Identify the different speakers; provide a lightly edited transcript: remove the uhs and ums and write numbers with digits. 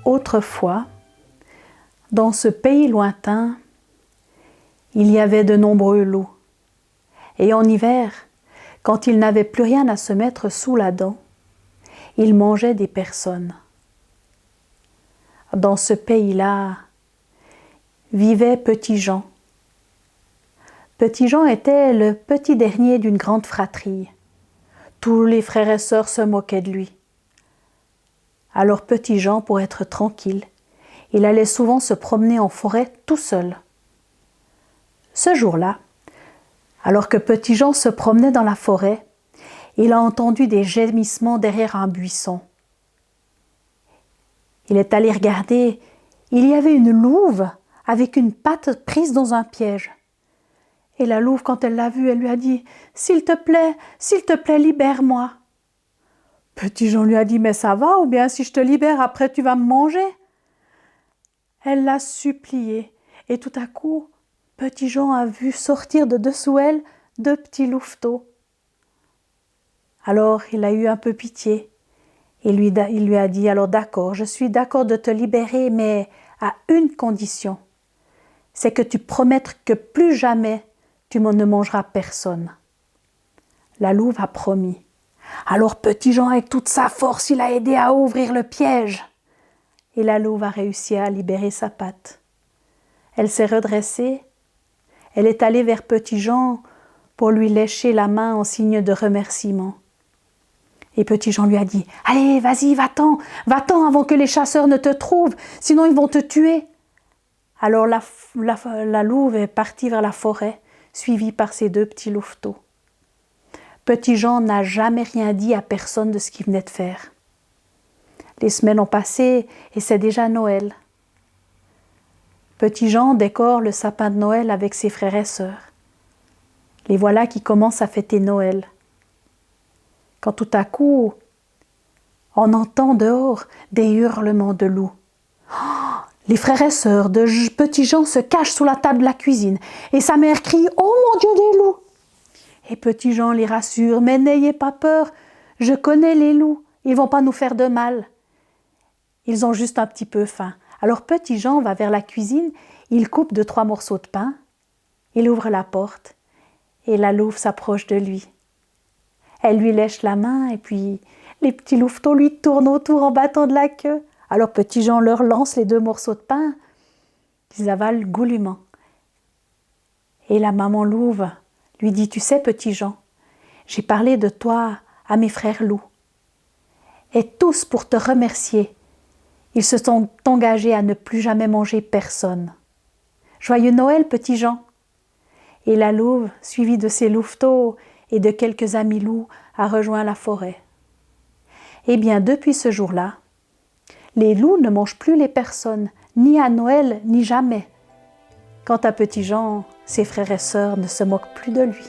Speaker 1: Autrefois, dans ce pays lointain, il y avait de nombreux loups. Et en hiver, quand ils n'avaient plus rien à se mettre sous la dent, ils mangeaient des personnes. Dans ce pays-là, vivait Petit Jean. Petit Jean était le petit dernier d'une grande fratrie. Tous les frères et sœurs se moquaient de lui. Alors Petit Jean, pour être tranquille, il allait souvent se promener en forêt tout seul. Ce jour-là, alors que Petit Jean se promenait dans la forêt, il a entendu des gémissements derrière un buisson. Il est allé regarder, il y avait une louve avec une patte prise dans un piège. Et la louve, quand elle l'a vue, elle lui a dit « S'il te plaît, libère-moi ». Petit Jean lui a dit « Mais ça va, ou bien si je te libère, après tu vas me manger ?» Elle l'a supplié, et tout à coup, Petit Jean a vu sortir de dessous elle 2 petits louveteaux. Alors il a eu un peu pitié, et il lui a dit « Alors d'accord, je suis d'accord de te libérer, mais à une condition, c'est que tu promettes que plus jamais tu ne mangeras personne. » La louve a promis. Alors Petit Jean, avec toute sa force, il a aidé à ouvrir le piège. Et la louve a réussi à libérer sa patte. Elle s'est redressée. Elle est allée vers Petit Jean pour lui lécher la main en signe de remerciement. Et Petit Jean lui a dit « Allez, vas-y, va-t'en avant que les chasseurs ne te trouvent, sinon ils vont te tuer. » Alors la louve est partie vers la forêt, suivie par ses 2 petits louveteaux. Petit Jean n'a jamais rien dit à personne de ce qu'il venait de faire. Les semaines ont passé et c'est déjà Noël. Petit Jean décore le sapin de Noël avec ses frères et sœurs. Les voilà qui commencent à fêter Noël. Quand tout à coup, on entend dehors des hurlements de loups. Oh, les frères et sœurs de Petit Jean se cachent sous la table de la cuisine et sa mère crie « Oh mon Dieu, des loups !» Et Petit Jean les rassure « Mais n'ayez pas peur, je connais les loups, ils ne vont pas nous faire de mal. » Ils ont juste un petit peu faim. Alors Petit Jean va vers la cuisine, il coupe 2-3 morceaux de pain, il ouvre la porte et la louve s'approche de lui. Elle lui lèche la main et puis les petits louveteaux lui tournent autour en battant de la queue. Alors Petit Jean leur lance les 2 morceaux de pain qu'ils avalent goulûment. Et la maman louve lui dit « Tu sais, Petit Jean, j'ai parlé de toi à mes frères loups. Et tous, pour te remercier, ils se sont engagés à ne plus jamais manger personne. Joyeux Noël, Petit Jean !» Et la louve, suivie de ses louveteaux et de quelques amis loups, a rejoint la forêt. Eh bien, depuis ce jour-là, les loups ne mangent plus les personnes, ni à Noël, ni jamais. Quant à Petit Jean, ses frères et sœurs ne se moquent plus de lui.